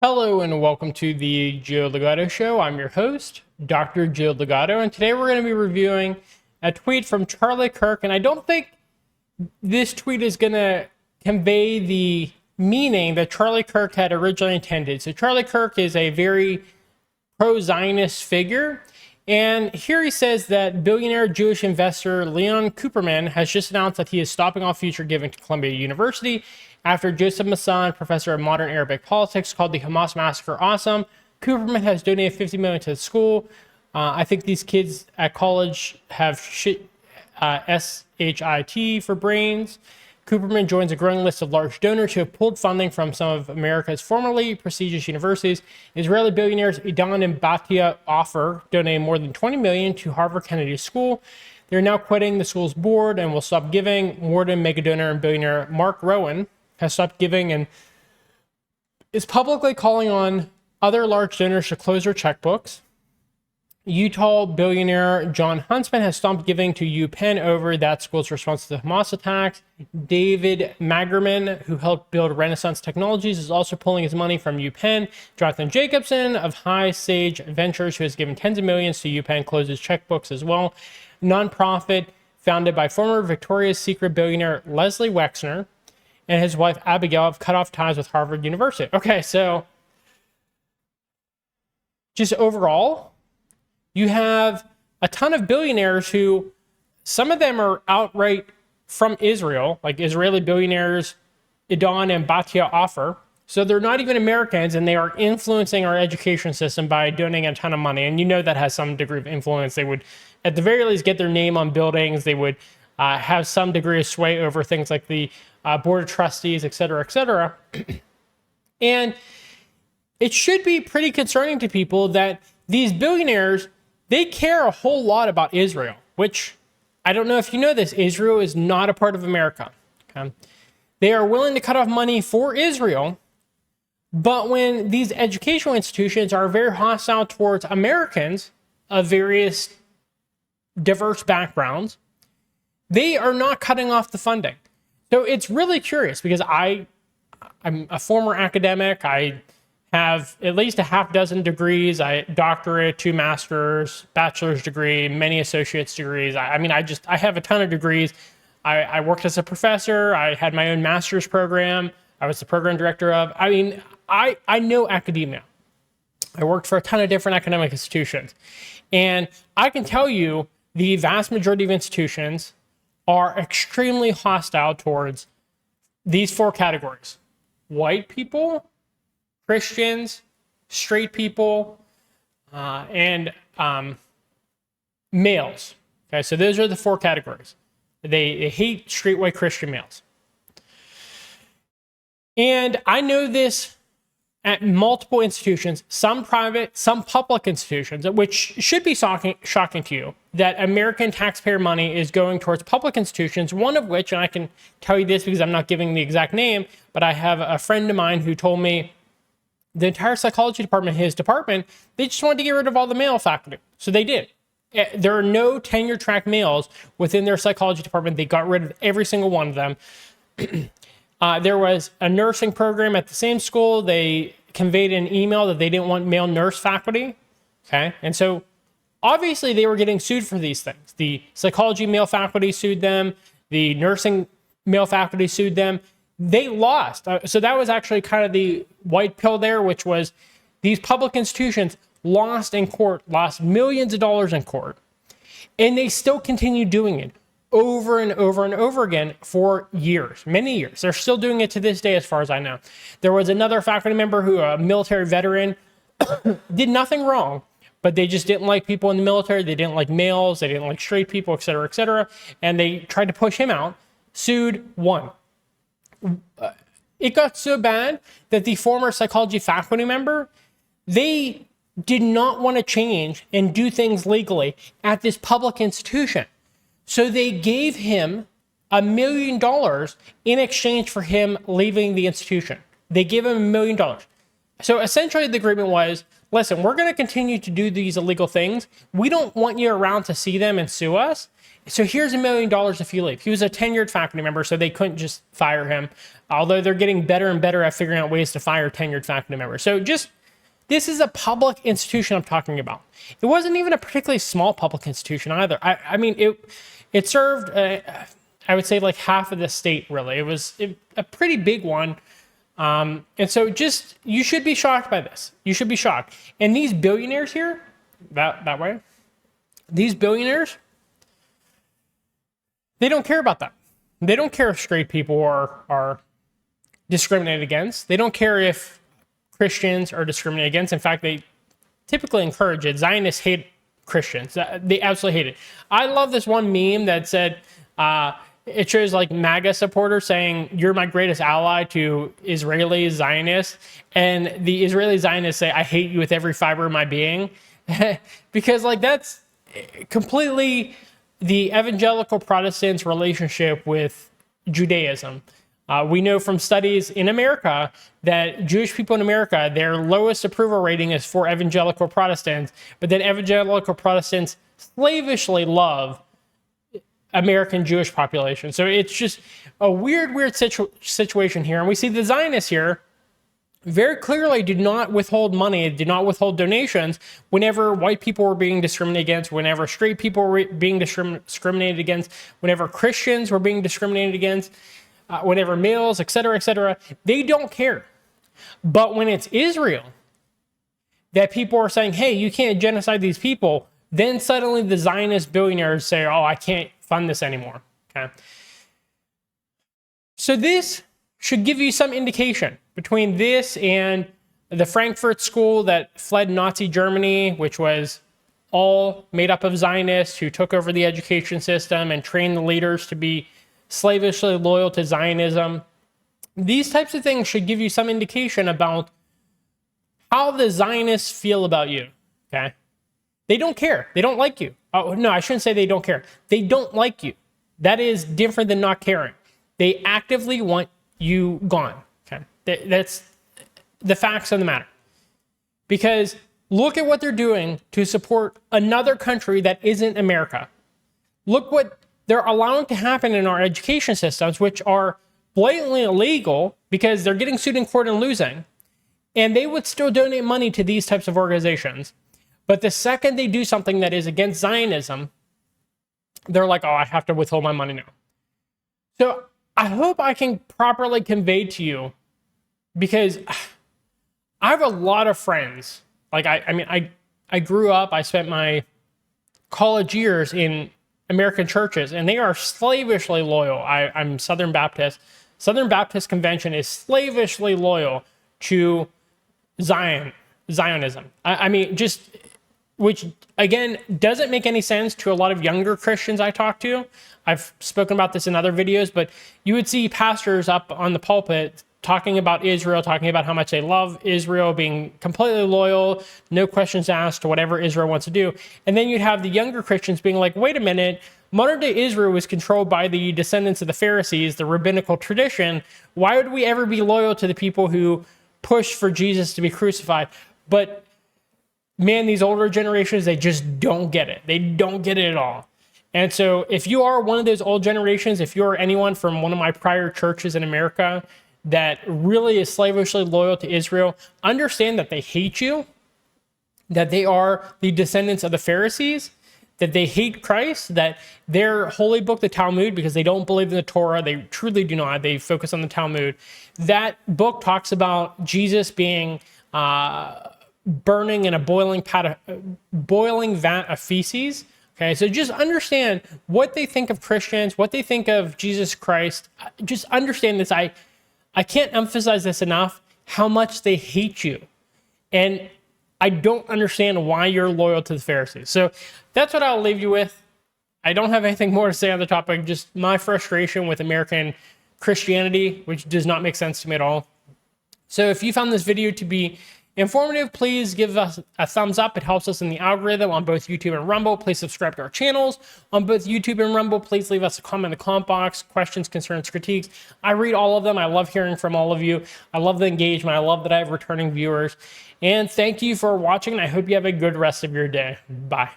Hello and welcome to the Joe Ligato Show. I'm your host, Dr. Joe Ligato, and today we're going to be reviewing a tweet from Charlie Kirk, and I don't think this tweet is going to convey the meaning that Charlie Kirk had originally intended. So Charlie Kirk is a very pro-Zionist figure, and here he says that billionaire Jewish investor Leon Cooperman has just announced that he is stopping all future giving to Columbia University after Joseph Masson, professor of modern Arabic politics, called the Hamas massacre awesome. Cooperman has donated $50 million to the school. I think these kids at college have shit, SHIT for brains. Cooperman joins a growing list of large donors who have pulled funding from some of America's formerly prestigious universities. Israeli billionaires Idan and Batia Offer donated more than $20 million to Harvard Kennedy School. They're now quitting the school's board and will stop giving. Warden, mega donor, and billionaire Mark Rowan has stopped giving and is publicly calling on other large donors to close their checkbooks. Utah billionaire John Huntsman has stopped giving to UPenn over that school's response to the Hamas attacks. David Magerman, who helped build Renaissance Technologies, is also pulling his money from UPenn. Jonathan Jacobson of High Sage Ventures, who has given tens of millions to UPenn, closes checkbooks as well. Nonprofit founded by former Victoria's Secret billionaire Leslie Wexner and his wife Abigail have cut off ties with Harvard University. Okay, so just overall, you have a ton of billionaires who, some of them are outright from Israel, like Israeli billionaires Idan and Batia Offer. So they're not even Americans, and they are influencing our education system by donating a ton of money. And you know that has some degree of influence. They would, at the very least, get their name on buildings. They would have some degree of sway over things like the board of trustees, et cetera, et cetera. And it should be pretty concerning to people that these billionaires, they care a whole lot about Israel, which I don't know if you know this, Israel is not a part of America. Okay? They are willing to cut off money for Israel, but when these educational institutions are very hostile towards Americans of various diverse backgrounds, they are not cutting off the funding. So it's really curious because I'm a former academic. I have at least a half dozen degrees, doctorate, 2 masters, bachelor's degree, many associate's degrees. I have a ton of degrees. I worked as a professor. I had my own master's program. I was the program director of. I know academia. I worked for a ton of different academic institutions. And I can tell you the vast majority of institutions are extremely hostile towards these 4 categories: white people, Christians, straight people, and males. Okay, so those are the 4 categories. They hate straight white Christian males. And I know this at multiple institutions, some private, some public institutions, which should be shocking to you, that American taxpayer money is going towards public institutions, one of which, and I can tell you this because I'm not giving the exact name, but I have a friend of mine who told me the entire psychology department, his department, they just wanted to get rid of all the male faculty. So they did. There are no tenure track males within their psychology department. They got rid of every single one of them. There was a nursing program at the same school. They conveyed an email that they didn't want male nurse faculty. Okay. And so obviously they were getting sued for these things. The psychology male faculty sued them. The nursing male faculty sued them. They lost. So that was actually kind of the white pill there, which was these public institutions lost in court, lost millions of dollars in court, and they still continue doing it over and over and over again for years, many years. They're still doing it to this day, as far as I know. There was another faculty member who, a military veteran, did nothing wrong, but they just didn't like people in the military. They didn't like males. They didn't like straight people, et cetera, et cetera. And they tried to push him out, sued, won. It got so bad that the former psychology faculty member, they did not want to change and do things legally at this public institution. So they gave him $1 million in exchange for him leaving the institution. They gave him $1 million. So essentially the agreement was, listen, we're going to continue to do these illegal things. We don't want you around to see them and sue us. so here's $1 million if you leave. He was a tenured faculty member, so they couldn't just fire him, although they're getting better and better at figuring out ways to fire tenured faculty members. So just, this is a public institution I'm talking about. It wasn't even a particularly small public institution either. I mean, it served, I would say, like half of the state, really. It was a pretty big one. And so just, you should be shocked by this. You should be shocked. And these billionaires here, that way, these billionaires, they don't care about that. They don't care if straight people are discriminated against. They don't care if Christians are discriminated against. In fact, they typically encourage it. Zionists hate Christians. They absolutely hate it. I love this one meme that said, it shows like MAGA supporters saying, "You're my greatest ally," to Israeli Zionists. And the Israeli Zionists say, "I hate you with every fiber of my being." Because like that's completely the evangelical Protestants' relationship with Judaism. We know from studies in America that Jewish people in America, their lowest approval rating is for evangelical Protestants, but then evangelical Protestants slavishly love American Jewish population. So it's just a weird situation here. And we see the Zionists here very clearly did not withhold money, did not withhold donations whenever white people were being discriminated against, whenever straight people were being discriminated against, whenever Christians were being discriminated against, whenever males, etc., etc. They don't care. But when it's Israel that people are saying, "Hey, you can't genocide these people," then suddenly the Zionist billionaires say, "Oh, I can't fund this anymore." Okay. So this should give you some indication between this and the Frankfurt School that fled Nazi Germany, which was all made up of Zionists who took over the education system and trained the leaders to be slavishly loyal to Zionism. These types of things should give you some indication about how the Zionists feel about you, okay? They don't care. They don't like you. Oh, no, I shouldn't say they don't care. They don't like you. That is different than not caring. They actively want you gone, okay? That's the facts of the matter. Because look at what they're doing to support another country that isn't America. Look what they're allowing to happen in our education systems, which are blatantly illegal because they're getting sued in court and losing. And they would still donate money to these types of organizations. But the second they do something that is against Zionism, they're like, "Oh, I have to withhold my money now." So I hope I can properly convey to you, because I have a lot of friends. Like, I grew up, I spent my college years in American churches, and they are slavishly loyal. I'm Southern Baptist. Southern Baptist Convention is slavishly loyal to Zionism. I mean, just, which again, doesn't make any sense to a lot of younger Christians I talk to. I've spoken about this in other videos, but you would see pastors up on the pulpit talking about Israel, talking about how much they love Israel, being completely loyal, no questions asked to whatever Israel wants to do. And then you'd have the younger Christians being like, "Wait a minute, modern day Israel was controlled by the descendants of the Pharisees, the rabbinical tradition. Why would we ever be loyal to the people who pushed for Jesus to be crucified?" But man, these older generations, they just don't get it. They don't get it at all. And so if you are one of those old generations, if you're anyone from one of my prior churches in America that really is slavishly loyal to Israel, understand that they hate you, that they are the descendants of the Pharisees, that they hate Christ, that their holy book, the Talmud, because they don't believe in the Torah, they truly do not, they focus on the Talmud. That book talks about Jesus being burning in a boiling vat of feces. Okay, so just understand what they think of Christians, what they think of Jesus Christ. Just understand this. I can't emphasize this enough, how much they hate you. And I don't understand why you're loyal to the Pharisees. So that's what I'll leave you with. I don't have anything more to say on the topic, just my frustration with American Christianity, which does not make sense to me at all. So if you found this video to be informative, please give us a thumbs up. It helps us in the algorithm on both YouTube and Rumble. Please subscribe to our channels on both YouTube and Rumble. Please leave us a comment in the comment box, questions, concerns, critiques. I read all of them. I love hearing from all of you. I love the engagement. I love that I have returning viewers. And thank you for watching. I hope you have a good rest of your day. Bye.